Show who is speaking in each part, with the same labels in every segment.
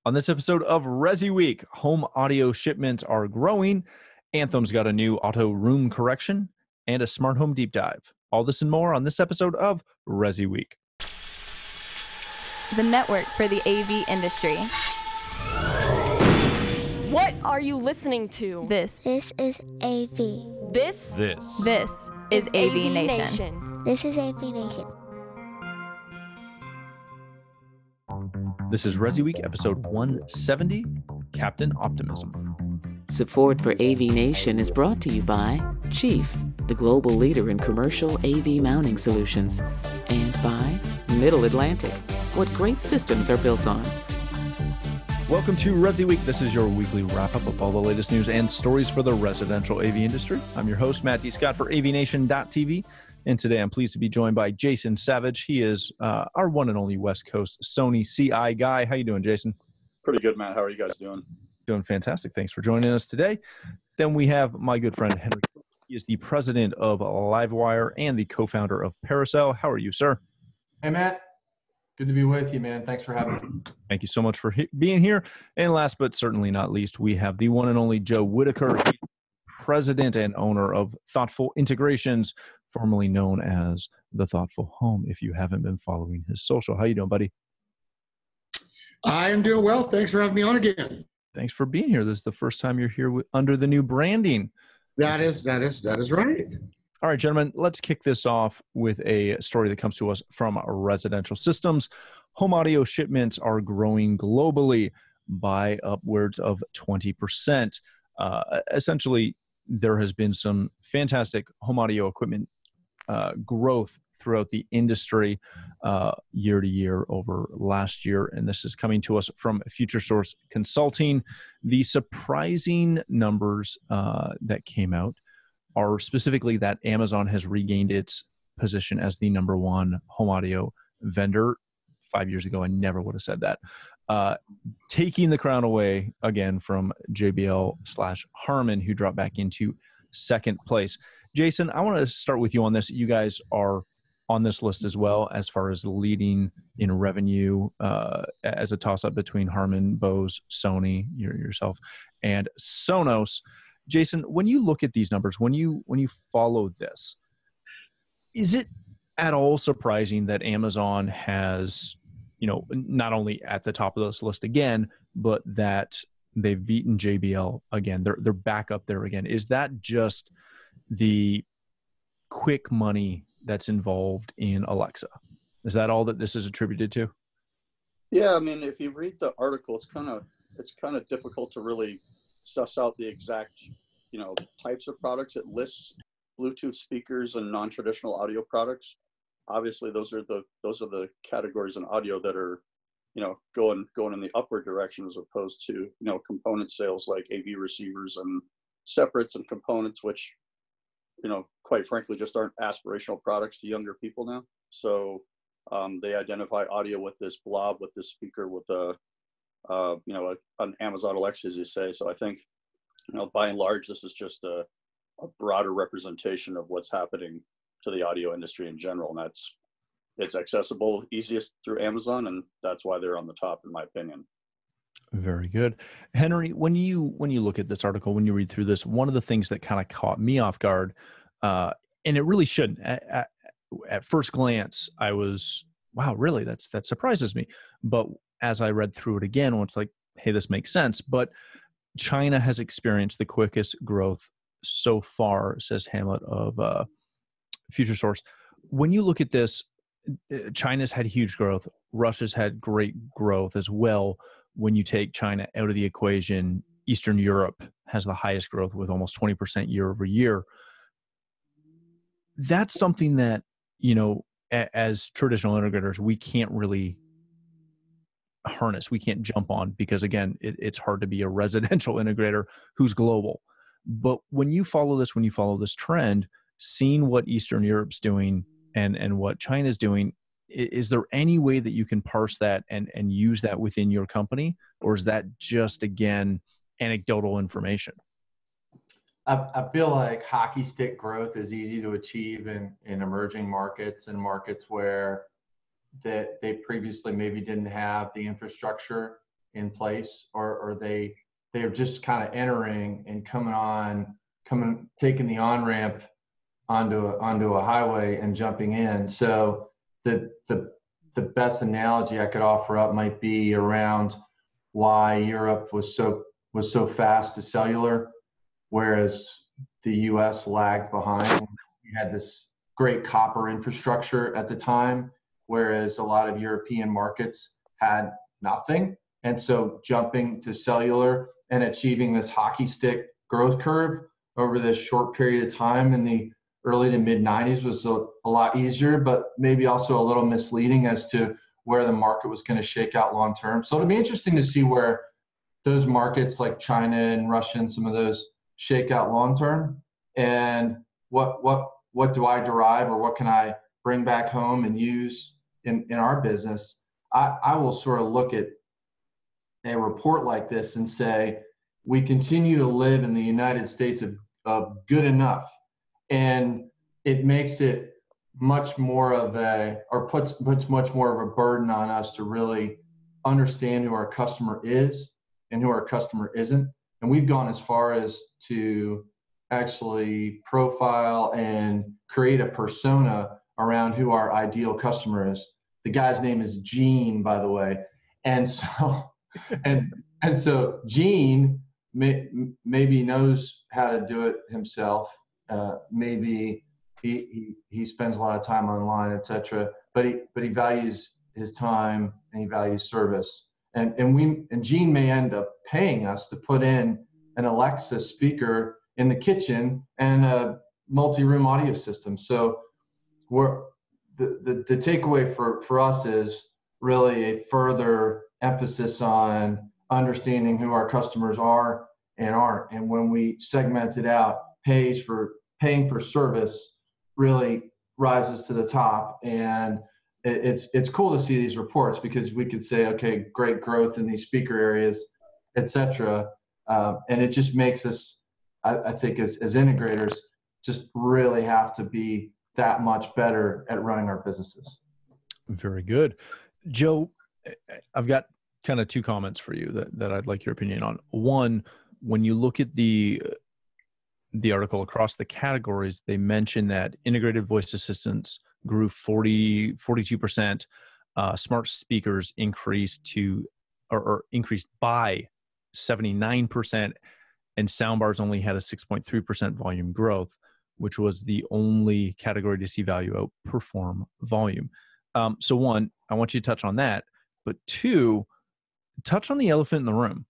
Speaker 1: On this episode of ResiWeek, home audio shipments are growing, Anthem's got a new auto room correction, and a smart home deep dive. All this and more on this episode of ResiWeek.
Speaker 2: The network for the AV industry.
Speaker 3: What are you listening to?
Speaker 2: This
Speaker 4: is AV.
Speaker 3: This
Speaker 2: is AVNation.
Speaker 4: This is AVNation.
Speaker 1: This is ResiWeek, episode 170, Captain Optimism.
Speaker 5: Support for AVNation is brought to you by Chief, the global leader in commercial AV mounting solutions, and by Middle Atlantic, what great systems are built on.
Speaker 1: Welcome to ResiWeek. This is your weekly wrap-up of all the latest news and stories for the residential AV industry. I'm your host, Matt D. Scott for AVNation.tv. And today I'm pleased to be joined by Jason Savage. He is our one and only West Coast Sony CI guy. How you doing, Jason?
Speaker 6: Pretty good, Matt. How are you guys doing?
Speaker 1: Doing fantastic. Thanks for joining us today. Then we have my good friend, Henry. He is the president of Livewire and the co-founder of Paracel. How are you, sir?
Speaker 7: Hey, Matt. Good to be with you, man. Thanks for having me.
Speaker 1: Thank you so much for being here. And last but certainly not least, we have the one and only Joe Whitaker, president and owner of Thoughtful Integrations, formerly known as The Thoughtful Home, if you haven't been following his social. How you doing, buddy?
Speaker 8: I am doing well. Thanks for having me on again.
Speaker 1: Thanks for being here. This is the first time you're here under the new branding.
Speaker 8: That is right.
Speaker 1: All right, gentlemen, let's kick this off with a story that comes to us from Residential Systems. Home audio shipments are growing globally by upwards of 20%. Essentially, there has been some fantastic home audio equipment growth throughout the industry year to year over last year. And this is coming to us from Future Source Consulting. The surprising numbers that came out are specifically that Amazon has regained its position as the number one home audio vendor. 5 years ago, I never would have said that. Taking the crown away again from JBL/Harman, who dropped back into second place. Jason, I want to start with you on this. You guys are on this list as well as far as leading in revenue as a toss-up between Harman, Bose, Sony, yourself, and Sonos. Jason, when you look at these numbers, when you follow this, is it at all surprising that Amazon has, not only at the top of this list again, but that they've beaten JBL again? They're back up there again. Is that just the quick money that's involved in Alexa? Is that all that this is attributed to?
Speaker 6: Yeah, I mean, if you read the article, it's kind of difficult to really suss out the exact, types of products. It lists Bluetooth speakers and non-traditional audio products. Obviously, those are the categories in audio that are, going in the upward direction, as opposed to, component sales like AV receivers and separates and components, which, quite frankly, just aren't aspirational products to younger people now. So they identify audio with this blob, with this speaker, with an Amazon Alexa, as you say. So I think, by and large, this is just a broader representation of what's happening to the audio industry in general. And it's accessible, easiest through Amazon, and that's why they're on the top, in my opinion.
Speaker 1: Very good. Henry, when you look at this article, when you read through this, one of the things that kind of caught me off guard, and it really shouldn't, at first glance, I was, wow, really? That surprises me. But as I read through it again, it's like, hey, this makes sense. But China has experienced the quickest growth so far, says Hamlet of Future Source. When you look at this, China's had huge growth. Russia's had great growth as well. When you take China out of the equation, Eastern Europe has the highest growth with almost 20% year over year. That's something that, as traditional integrators, we can't really harness. We can't jump on because, again, it's hard to be a residential integrator who's global. But when you follow this trend, seeing what Eastern Europe's doing and what China's doing, is there any way that you can parse that and use that within your company? Or is that just, again, anecdotal information?
Speaker 7: I feel like hockey stick growth is easy to achieve in emerging markets and markets where that they previously maybe didn't have the infrastructure in place, or they're just kind of entering and taking the on-ramp onto a highway and jumping in. So the best analogy I could offer up might be around why Europe was so fast to cellular, whereas the US lagged behind. We had this great copper infrastructure at the time, whereas a lot of European markets had nothing. And so jumping to cellular and achieving this hockey stick growth curve over this short period of time in the early to mid 90s was a lot easier, but maybe also a little misleading as to where the market was going to shake out long term. So it'll be interesting to see where those markets like China and Russia and some of those shake out long term, and what do I derive, or what can I bring back home and use in our business. I will sort of look at a report like this and say, we continue to live in the United States of good enough. And it makes it much more of puts much more of a burden on us to really understand who our customer is and who our customer isn't. And we've gone as far as to actually profile and create a persona around who our ideal customer is. The guy's name is Gene, by the way. And so, and so Gene maybe knows how to do it himself. Maybe he spends a lot of time online, etc. But he values his time and he values service. And Gene may end up paying us to put in an Alexa speaker in the kitchen and a multi-room audio system. So the takeaway for us is really a further emphasis on understanding who our customers are and aren't. And when we segment it out, paying for service really rises to the top. And it's cool to see these reports, because we could say, okay, great growth in these speaker areas, etc. And it just makes us, I think, as integrators, just really have to be that much better at running our businesses. Very good.
Speaker 1: Joe, I've got kind of two comments for you that I'd like your opinion on. One, when you look at the article across the categories, they mention that integrated voice assistants grew 42%, smart speakers increased by 79%, and soundbars only had a 6.3% volume growth, which was the only category to see value outperform volume. So one, I want you to touch on that, but two, touch on the elephant in the room.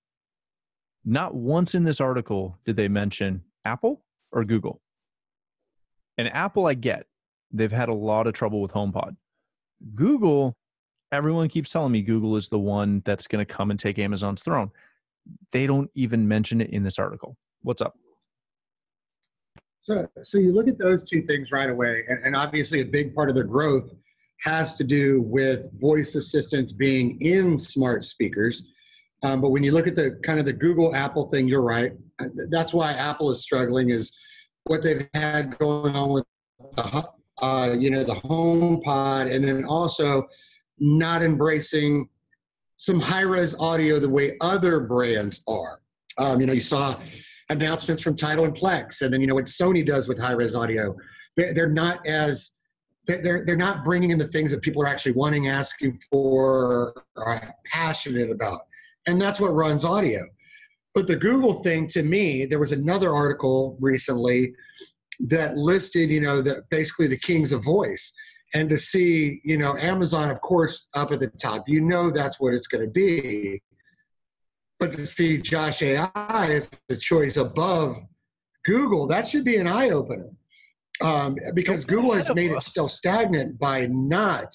Speaker 1: Not once in this article did they mention Apple or Google. And Apple, I get, they've had a lot of trouble with HomePod. Google, everyone keeps telling me Google is the one that's going to come and take Amazon's throne. They don't even mention it in this article. What's up?
Speaker 8: So you look at those two things right away, and obviously a big part of the growth has to do with voice assistants being in smart speakers. But when you look at the kind of the Google Apple thing, you're right. That's why Apple is struggling, is what they've had going on with the HomePod, and then also not embracing some high-res audio the way other brands are. You saw announcements from Tidal and Plex, and then what Sony does with high-res audio. They're not bringing in the things that people are actually wanting, asking for, or are passionate about. And that's what runs audio. But the Google thing, to me, there was another article recently that listed, basically the kings of voice. And to see, Amazon, of course, up at the top, that's what it's going to be. But to see Josh AI as the choice above Google, that should be an eye-opener. Because Google has made itself stagnant by not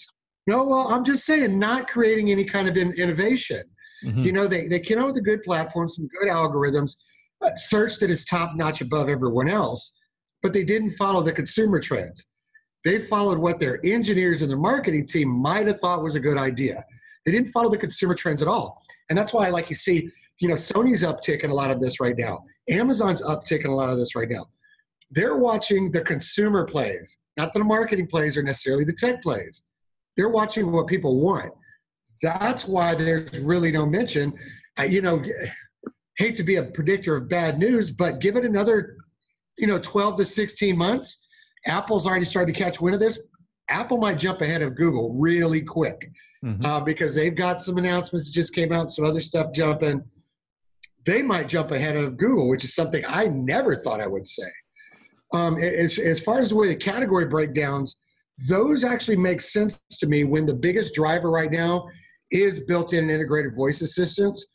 Speaker 8: creating any kind of innovation. Mm-hmm. They came out with a good platform, some good algorithms, search that is top-notch above everyone else, but they didn't follow the consumer trends. They followed what their engineers and their marketing team might have thought was a good idea. They didn't follow the consumer trends at all. And that's why, like you see, Sony's upticking a lot of this right now. Amazon's upticking a lot of this right now. They're watching the consumer plays, not the marketing plays or necessarily the tech plays. They're watching what people want. That's why there's really no mention. Hate to be a predictor of bad news, but give it another, 12 to 16 months. Apple's already started to catch wind of this. Apple might jump ahead of Google really quick because they've got some announcements that just came out, some other stuff jumping. They might jump ahead of Google, which is something I never thought I would say. As far as the way the category breakdowns, those actually make sense to me when the biggest driver right now is built-in and integrated voice assistants.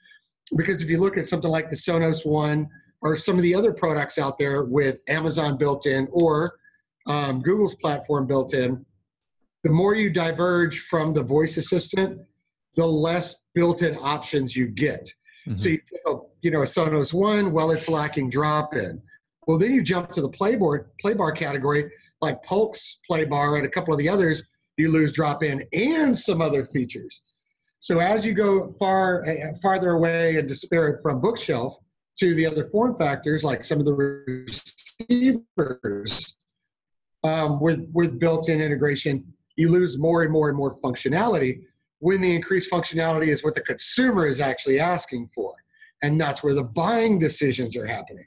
Speaker 8: Because if you look at something like the Sonos One or some of the other products out there with Amazon built in or Google's platform built in, the more you diverge from the voice assistant, the less built-in options you get. So you take a Sonos One, well, it's lacking drop-in. Well, then you jump to the play bar category, like Polk's play bar and a couple of the others, you lose drop-in and some other features. So as you go farther away and disparate from bookshelf to the other form factors, like some of the receivers with built-in integration, you lose more and more and more functionality when the increased functionality is what the consumer is actually asking for. And that's where the buying decisions are happening.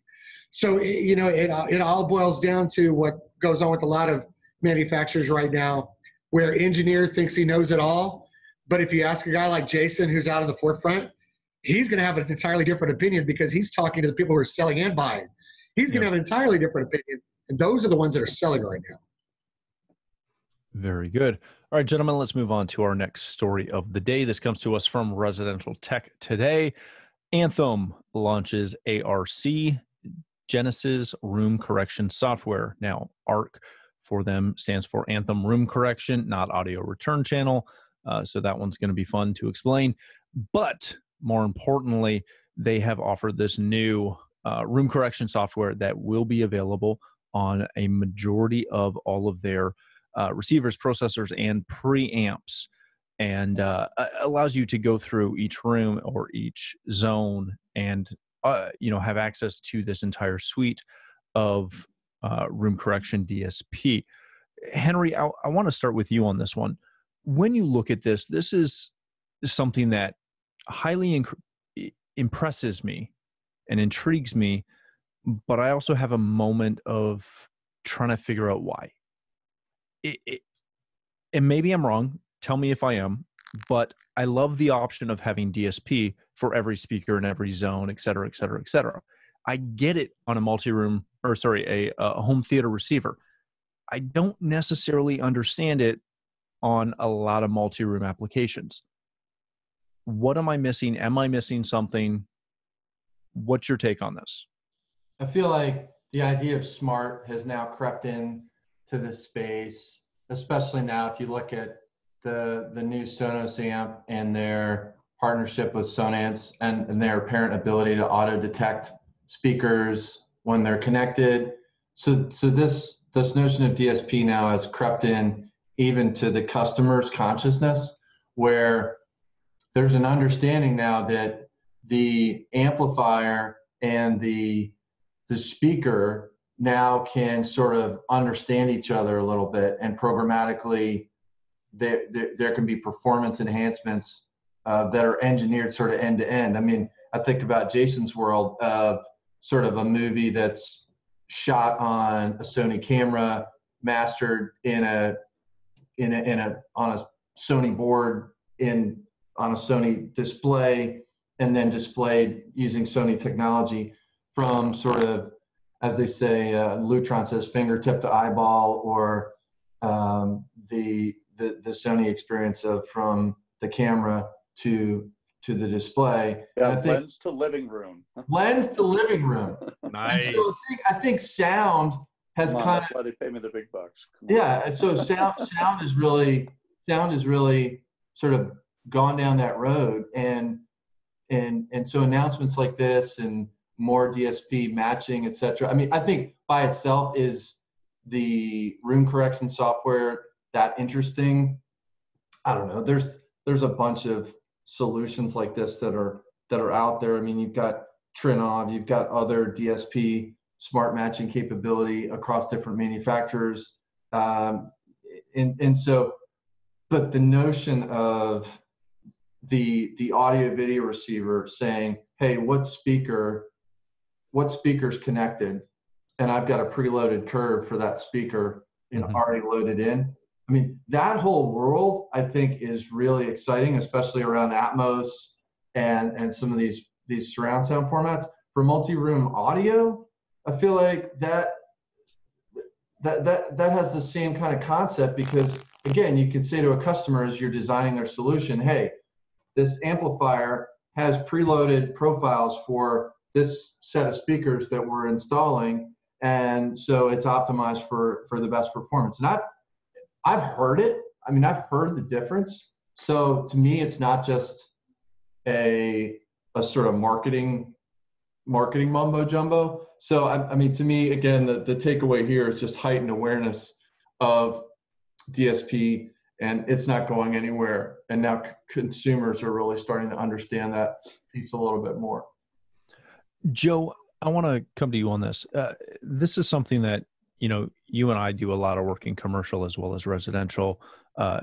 Speaker 8: So, it all boils down to what goes on with a lot of manufacturers right now, where engineer thinks he knows it all. But if you ask a guy like Jason, who's out in the forefront, he's going to have an entirely different opinion because he's talking to the people who are selling and buying. He's going to have an entirely different opinion. And those are the ones that are selling right now.
Speaker 1: Very good. All right, gentlemen, let's move on to our next story of the day. This comes to us from Residential Tech Today. Anthem launches ARC, Genesis Room Correction Software. Now, ARC for them stands for Anthem Room Correction, not Audio Return Channel. So that one's going to be fun to explain. But more importantly, they have offered this new room correction software that will be available on a majority of all of their receivers, processors, and preamps, and allows you to go through each room or each zone and have access to this entire suite of room correction DSP. Henry, I want to start with you on this one. When you look at this, this is something that highly impresses me and intrigues me, but I also have a moment of trying to figure out why. And maybe I'm wrong. Tell me if I am, but I love the option of having DSP for every speaker in every zone, et cetera, et cetera, et cetera. I get it on a home theater receiver. I don't necessarily understand it on a lot of multi-room applications. What am I missing? Am I missing something? What's your take on this?
Speaker 7: I feel like the idea of smart has now crept in to this space, especially now if you look at the new Sonos amp and their partnership with Sonance and their apparent ability to auto detect speakers when they're connected. So this notion of DSP now has crept in even to the customer's consciousness, where there's an understanding now that the amplifier and the speaker now can sort of understand each other a little bit, and programmatically there can be performance enhancements that are engineered sort of end to end. I mean, I think about Jason's world of sort of a movie that's shot on a Sony camera, mastered on a Sony board on a Sony display, and then displayed using Sony technology from sort of, as they say, Lutron says, fingertip to eyeball, or the Sony experience of from the camera to the display.
Speaker 6: Yeah, lens to living room.
Speaker 7: Lens to living room.
Speaker 1: Nice.
Speaker 7: So I think sound has kind of.
Speaker 6: That's why they pay me the big bucks.
Speaker 7: Yeah, so sound is really sort of gone down that road, and so announcements like this and more DSP matching, etc. I mean, I think by itself is the room correction software that interesting. I don't know. There's a bunch of solutions like this that are out there. I mean, you've got Trinov, you've got other DSP smart matching capability across different manufacturers, and so, but the notion of the audio video receiver saying, hey, what speaker's connected? And I've got a preloaded curve for that speaker, already loaded in. I mean, that whole world, I think, is really exciting, especially around Atmos and some of these surround sound formats. For multi-room audio, I feel like that has the same kind of concept, because again, you can say to a customer as you're designing their solution, hey, this amplifier has preloaded profiles for this set of speakers that we're installing, and so it's optimized for the best performance. And I've heard it. I mean, I've heard the difference. So to me, it's not just a sort of marketing mumbo jumbo. So I mean, to me, again, the takeaway here is just heightened awareness of DSP, and it's not going anywhere. And now consumers are really starting to understand that piece a little bit more.
Speaker 1: Joe, I want to come to you on this. This is something that, you and I do a lot of work in commercial as well as residential.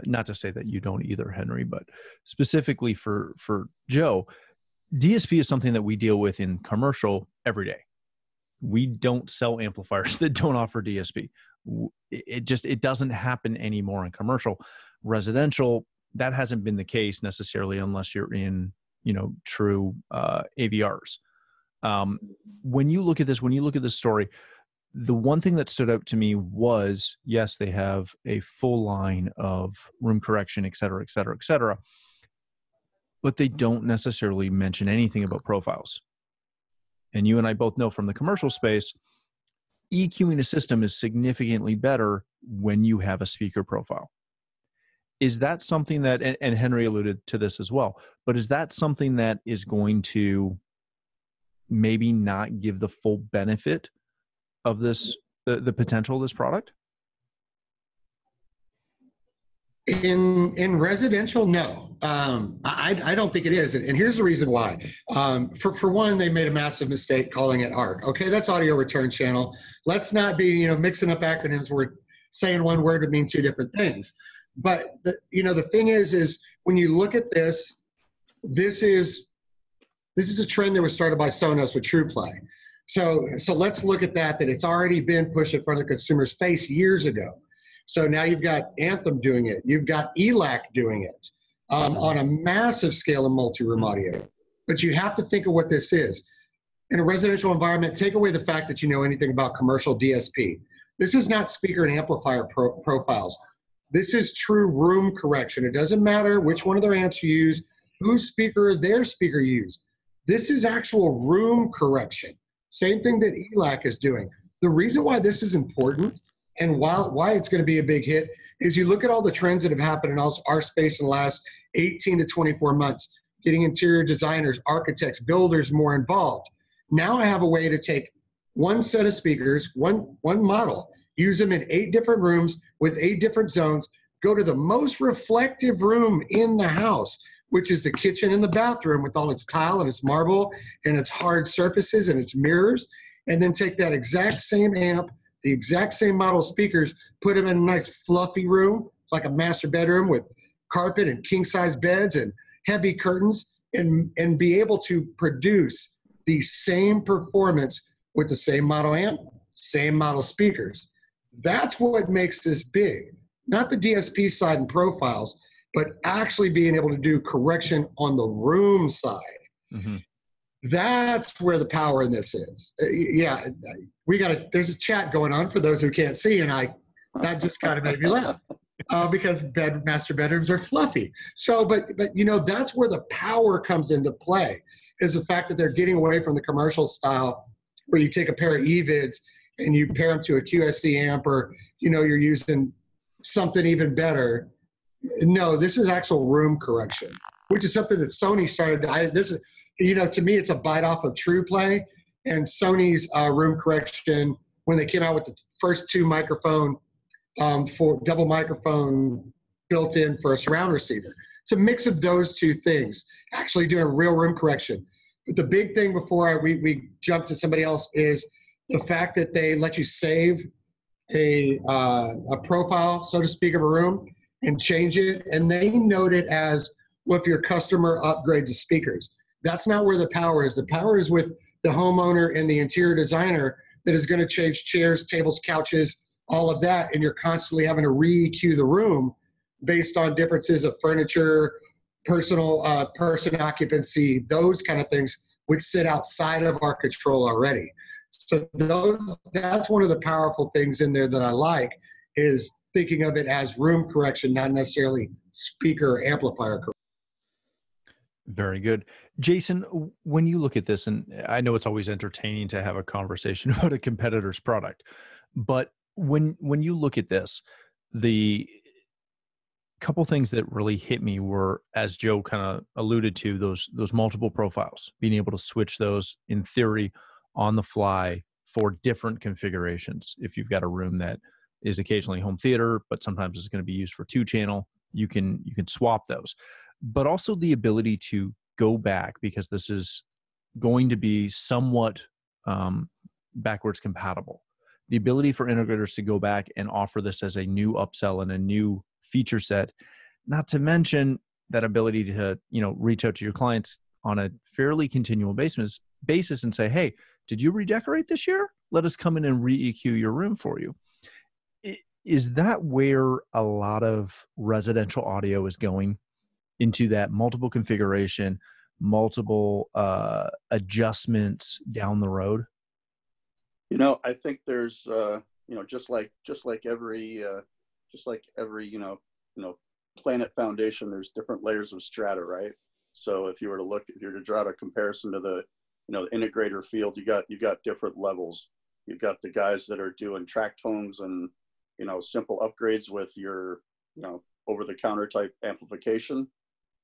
Speaker 1: Not to say that you don't either, Henry, but specifically for Joe, DSP is something that we deal with in commercial every day. We don't sell amplifiers that don't offer DSP. It doesn't happen anymore in commercial. Residential, that hasn't been the case necessarily unless you're in, true AVRs. When you look at this story, the one thing that stood out to me was, yes, they have a full line of room correction, et cetera, et cetera, et cetera, but they don't necessarily mention anything about profiles. And you and I both know from the commercial space, EQing a system is significantly better when you have a speaker profile. Is that something that, and Henry alluded to this as well, but is that something that is going to maybe not give the full benefit of this, the potential of this product?
Speaker 8: In residential, no. I don't think it is. And here's the reason why. For one, they made a massive mistake calling it ARC. Okay, that's audio return channel. Let's not be, mixing up acronyms where we're saying one word to mean two different things. But the thing is when you look at this, this is a trend that was started by Sonos with TruePlay. So let's look at that it's already been pushed in front of the consumer's face years ago. So now you've got Anthem doing it. You've got ELAC doing it on a massive scale of multi-room audio. But you have to think of what this is. In a residential environment, take away the fact that you know anything about commercial DSP. This is not speaker and amplifier profiles. This is true room correction. It doesn't matter which one of their amps you use, whose speaker their speaker use. This is actual room correction. Same thing that ELAC is doing. The reason why this is important and why it's going to be a big hit is you look at all the trends that have happened in our space in the last 18 to 24 months, getting interior designers, architects, builders more involved. Now I have a way to take one set of speakers, one model, use them in 8 different rooms with 8 different zones, go to the most reflective room in the house, which is the kitchen and the bathroom with all its tile and its marble and its hard surfaces and its mirrors, and then take that exact same amp, the exact same model speakers, put them in a nice fluffy room, like a master bedroom with carpet and king-size beds and heavy curtains, and be able to produce the same performance with the same model amp, same model speakers. That's what makes this big. Not the DSP side and profiles, but actually being able to do correction on the room side. Mm-hmm. That's where the power in this is. There's a chat going on for those who can't see, and that just kind of made me laugh because master bedrooms are fluffy. So, but that's where the power comes into play, is the fact that they're getting away from the commercial style where you take a pair of EVIDs and you pair them to a QSC amp, or, you're using something even better. No, this is actual room correction, which is something that Sony started. To me, it's a bite off of TruePlay and Sony's room correction when they came out with the first 2 microphone for double microphone built in for a surround receiver. It's a mix of those 2 things, actually doing real room correction. But the big thing before we jump to somebody else is the fact that they let you save a profile, so to speak, of a room and change it, and they note it as Well, if your customer upgrades the speakers, that's not where the power is. The power is with the homeowner and the interior designer that is going to change chairs, tables, couches, all of that. And you're constantly having to re-EQ the room based on differences of furniture, person occupancy, those kind of things, which sit outside of our control already. So that's one of the powerful things in there that I like, is thinking of it as room correction, not necessarily speaker or amplifier correction.
Speaker 1: Very good. Jason, when you look at this, and I know it's always entertaining to have a conversation about a competitor's product, but when you look at this, the couple things that really hit me were, as Joe kind of alluded to, those multiple profiles, being able to switch those in theory on the fly for different configurations. If you've got a room that is occasionally home theater, but sometimes it's going to be used for 2-channel, you can swap those. But also the ability to go back, because this is going to be somewhat backwards compatible. The ability for integrators to go back and offer this as a new upsell and a new feature set, not to mention that ability to, reach out to your clients on a fairly continual basis and say, hey, did you redecorate this year? Let us come in and re-EQ your room for you. Is that where a lot of residential audio is going? Into that multiple configuration, multiple adjustments down the road?
Speaker 6: I think there's, just like every planet foundation, there's different layers of strata, right? So if you were to draw a comparison to the integrator field, you got different levels. You've got the guys that are doing track tones and, simple upgrades with your, over-the-counter type amplification.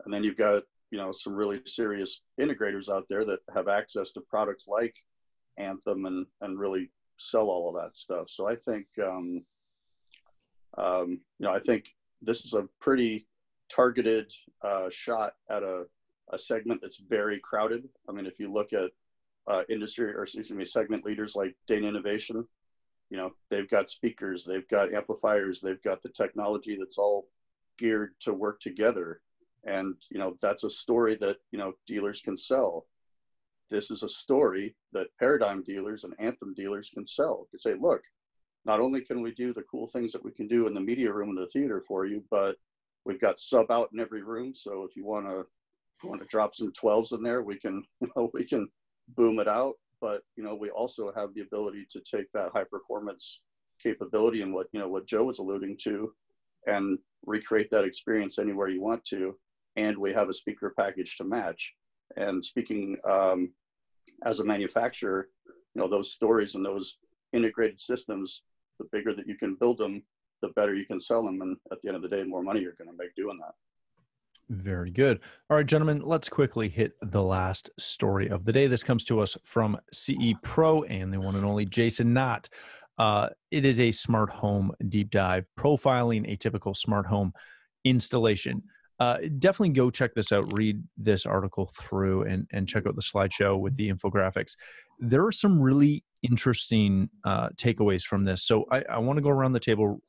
Speaker 6: And then you've got, some really serious integrators out there that have access to products like Anthem and really sell all of that stuff. So I think, I think this is a pretty targeted shot at a segment that's very crowded. I mean, if you look at segment leaders like Dana Innovation, they've got speakers, they've got amplifiers, they've got the technology that's all geared to work together. And, that's a story that, dealers can sell. This is a story that Paradigm dealers and Anthem dealers can sell. You say, look, not only can we do the cool things that we can do in the media room and the theater for you, but we've got sub out in every room. So if you want to drop some 12s in there, we can boom it out. But, we also have the ability to take that high performance capability and what Joe was alluding to and recreate that experience anywhere you want to. And we have a speaker package to match. And speaking as a manufacturer, those stories and those integrated systems, the bigger that you can build them, the better you can sell them. And at the end of the day, the more money you're going to make doing that. Very
Speaker 1: good. All right, gentlemen, let's quickly hit the last story of the day. This comes to us from CE Pro and the one and only Jason Knott. It is a smart home deep dive, profiling a typical smart home installation. Definitely go check this out, read this article through and check out the slideshow with the infographics. There are some really interesting takeaways from this. So I want to go around the table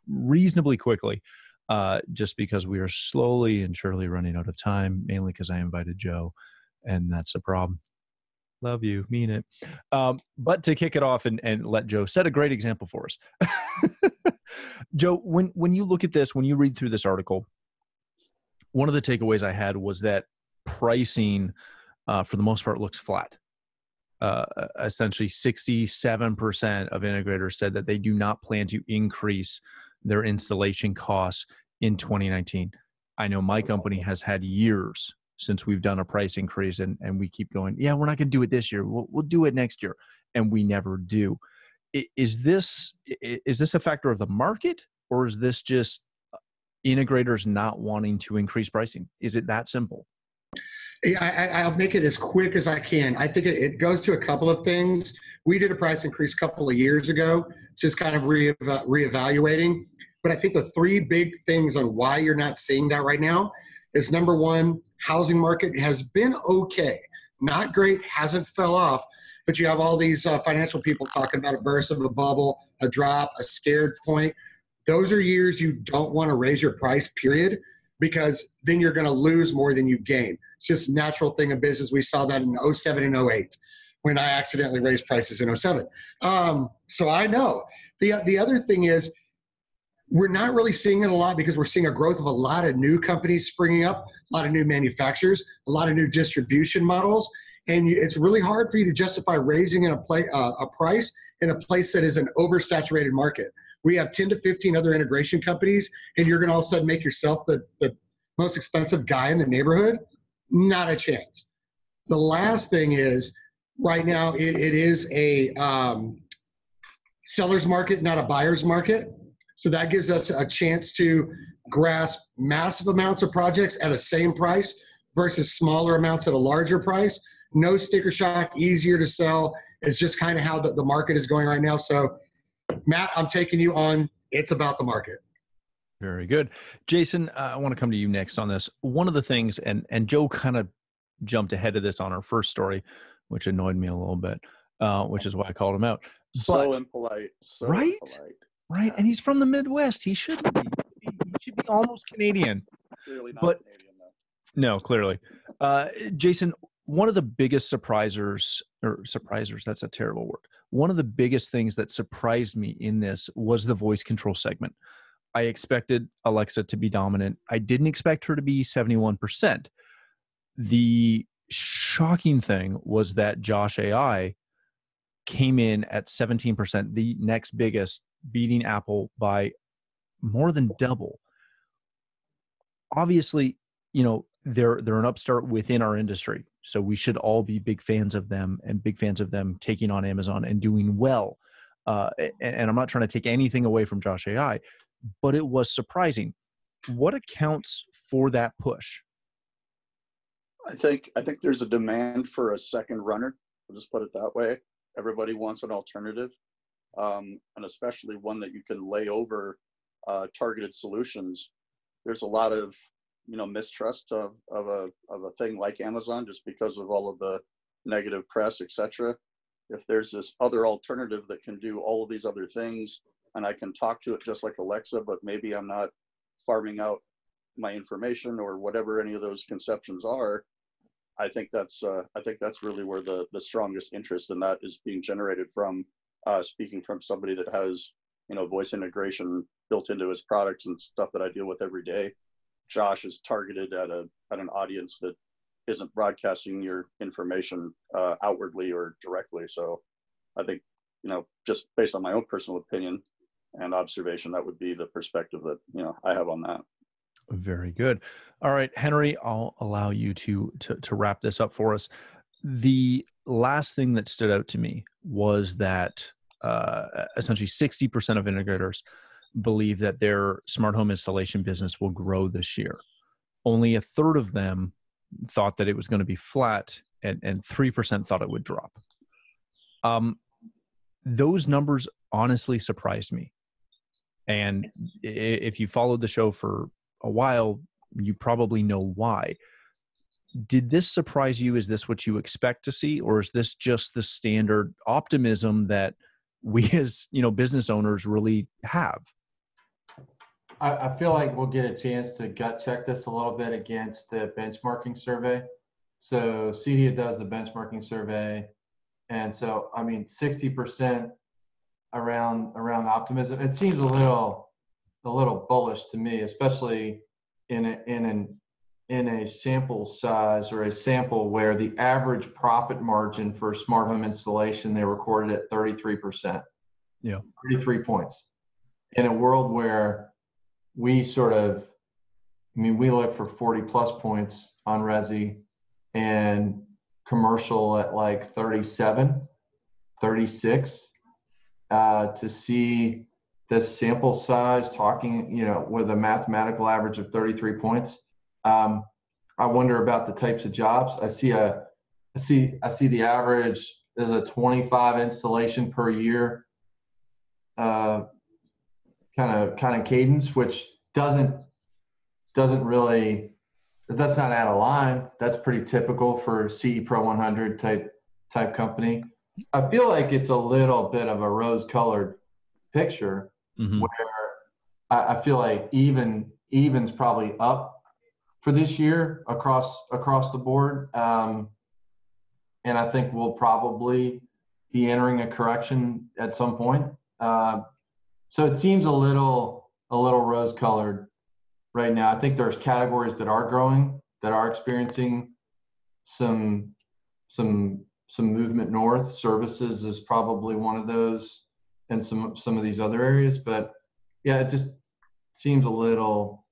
Speaker 1: reasonably quickly, just because we are slowly and surely running out of time, mainly because I invited Joe, and that's a problem. Love you, mean it. But to kick it off and let Joe set a great example for us. Joe, when you look at this, when you read through this article, one of the takeaways I had was that pricing, for the most part, looks flat. Essentially, 67% of integrators said that they do not plan to increase their installation costs in 2019. I know my company has had years since we've done a price increase, and we keep going, yeah, we're not going to do it this year. We'll do it next year, and we never do. Is this a factor of the market, or is this just integrators not wanting to increase pricing? Is it that simple?
Speaker 8: I'll make it as quick as I can. I think it goes to a couple of things. We did a price increase a couple of years ago, just kind of reevaluating. But I think the three big things on why you're not seeing that right now is, number one, housing market has been okay. Not great, hasn't fell off, but you have all these financial people talking about a burst of a bubble, a drop, a scared point. Those are years you don't want to raise your price, period. because then you're going to lose more than you gain. It's just a natural thing of business. We saw that in 07 and 08 when I accidentally raised prices in 07. So I know. The other thing is, we're not really seeing it a lot because we're seeing a growth of a lot of new companies springing up, a lot of new manufacturers, a lot of new distribution models. And it's really hard for you to justify raising a price in a place that is an oversaturated market. We have 10 to 15 other integration companies, and you're going to all of a sudden make yourself the most expensive guy in the neighborhood? Not a chance. The last thing is, right now it is a seller's market, not a buyer's market. So that gives us a chance to grasp massive amounts of projects at a same price versus smaller amounts at a larger price. No sticker shock, easier to sell. It's just kind of how the market is going right now. So Matt, I'm taking you on. It's about the market.
Speaker 1: Very good. Jason, I want to come to you next on this. One of the things, and Joe kind of jumped ahead of this on our first story, which annoyed me a little bit, which is why I called him out.
Speaker 6: So impolite. So
Speaker 1: right?
Speaker 6: impolite.
Speaker 1: Right. And he's from the Midwest. He shouldn't be. He should be almost Canadian.
Speaker 6: Clearly not Canadian, though.
Speaker 1: No, clearly. Jason, one of the biggest surprisers, that's a terrible word. One of the biggest things that surprised me in this was the voice control segment. I expected Alexa to be dominant. I didn't expect her to be 71%. The shocking thing was that Josh AI came in at 17%, the next biggest, beating Apple by more than double. Obviously, they're an upstart within our industry, so we should all be big fans of them and big fans of them taking on Amazon and doing well. And I'm not trying to take anything away from Josh AI, but it was surprising. What accounts for that push?
Speaker 6: I think there's a demand for a second runner. I'll just put it that way. Everybody wants an alternative, and especially one that you can lay over targeted solutions. There's a lot of mistrust of a thing like Amazon just because of all of the negative press, etc. If there's this other alternative that can do all of these other things, and I can talk to it just like Alexa, but maybe I'm not farming out my information or whatever any of those conceptions are, I think that's really where the strongest interest in that is being generated from, speaking from somebody that has voice integration built into his products and stuff that I deal with every day. Josh is targeted at an audience that isn't broadcasting your information outwardly or directly. So I think just based on my own personal opinion and observation, that would be the perspective that I have on that.
Speaker 1: Very good. All right, Henry, I'll allow you to wrap this up for us. The last thing that stood out to me was that essentially 60% of integrators believe that their smart home installation business will grow this year. Only a third of them thought that it was going to be flat, and 3% thought it would drop. Those numbers honestly surprised me. And if you followed the show for a while, you probably know why. Did this surprise you? Is this what you expect to see? Or is this just the standard optimism that we as business owners really have?
Speaker 7: I feel like we'll get a chance to gut check this a little bit against the benchmarking survey. So CEDIA does the benchmarking survey. And so, 60% around optimism. It seems a little bullish to me, especially in a sample size or a sample where the average profit margin for smart home installation, they recorded at 33%.
Speaker 1: Yeah.
Speaker 7: 33 points. In a world where we we look for 40 plus points on Resi and commercial at like 37, 36, to see this sample size talking, with a mathematical average of 33 points. I wonder about the types of jobs. I see the average is a 25 installation per year, kind of cadence, which doesn't really, that's not out of line. That's pretty typical for CE Pro 100 type company. I feel like it's a little bit of a rose-colored picture, where I feel like even's probably up for this year across the board. And I think we'll probably be entering a correction at some point. So it seems a little rose-colored right now. I think there's categories that are growing, that are experiencing some movement north. Services is probably one of those, and some of these other areas. But yeah, it just seems a little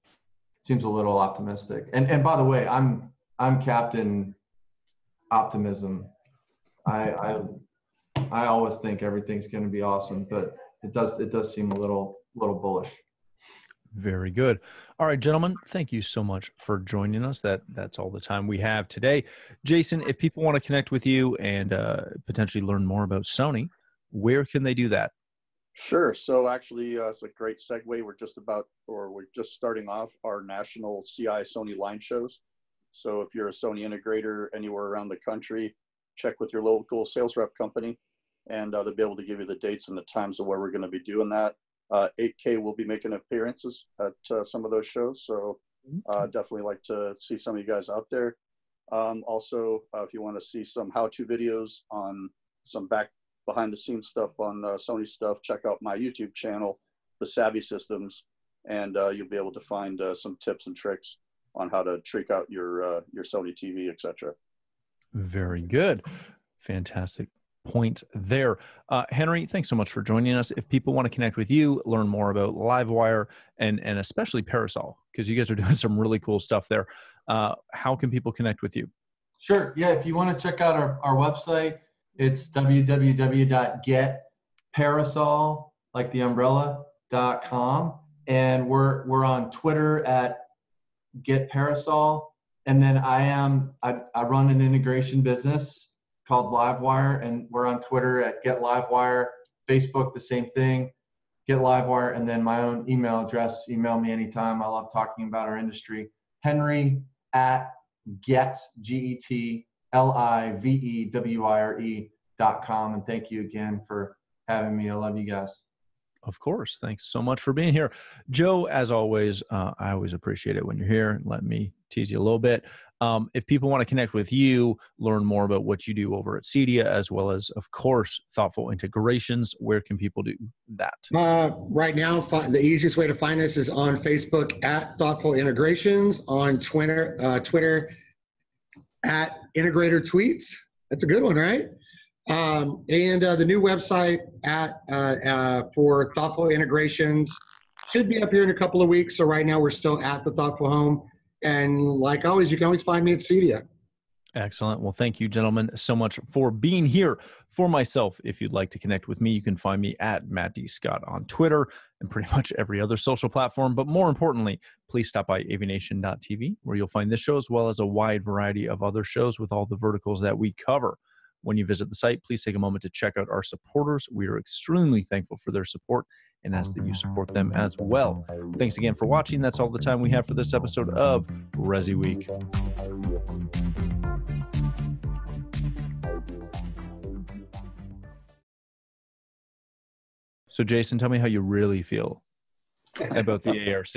Speaker 7: optimistic. And by the way, I'm Captain Optimism. I always think everything's going to be awesome, but it does seem a little bullish.
Speaker 1: Very good. All right, gentlemen, thank you so much for joining us. That's all the time we have today. Jason, if people want to connect with you and potentially learn more about Sony, where can they do that?
Speaker 6: Sure. So actually, it's a great segue. We're just starting off our national CI Sony line shows. So if you're a Sony integrator anywhere around the country, check with your local sales rep company, and they'll be able to give you the dates and the times of where we're going to be doing that. 8K will be making appearances at some of those shows, so definitely like to see some of you guys out there. Also, if you want to see some how-to videos on some behind-the-scenes stuff on Sony stuff, check out my YouTube channel, The Savvy Systems, and you'll be able to find some tips and tricks on how to trick out your Sony TV, etc.
Speaker 1: Very good. Fantastic point there. Henry, thanks so much for joining us. If people want to connect with you, learn more about Livewire and especially Parasol, because you guys are doing some really cool stuff there, how can people connect with you?
Speaker 7: Sure. Yeah, if you want to check out our website, it's www.getparasol, like the umbrella.com. And we're on Twitter at getparasol. And then I run an integration business called Livewire, and we're on Twitter at GetLivewire, Facebook, the same thing, GetLivewire, and then my own email address. Email me anytime. I love talking about our industry. Henry at GetLivewire.com. And thank you again for having me. I love you guys.
Speaker 1: Of course. Thanks so much for being here. Joe, as always, I always appreciate it when you're here. Let me tease you a little bit. If people want to connect with you, learn more about what you do over at Cedia, as well as, of course, Thoughtful Integrations, where can people do that?
Speaker 8: Right now, the easiest way to find us is on Facebook at Thoughtful Integrations, on Twitter at Integrator Tweets. That's a good one, right? And the new website for Thoughtful Integrations should be up here in a couple of weeks. So right now we're still at the Thoughtful Home. And like always, you can always find me at Cedia.
Speaker 1: Excellent. Well, thank you, gentlemen, so much for being here. For myself, if you'd like to connect with me, you can find me at Matt D. Scott on Twitter and pretty much every other social platform. But more importantly, please stop by AVNation.tv, where you'll find this show as well as a wide variety of other shows with all the verticals that we cover. When you visit the site, please take a moment to check out our supporters. We are extremely thankful for their support and ask that you support them as well. Thanks again for watching. That's all the time we have for this episode of ResiWeek. So, Jason, tell me how you really feel about the ARC.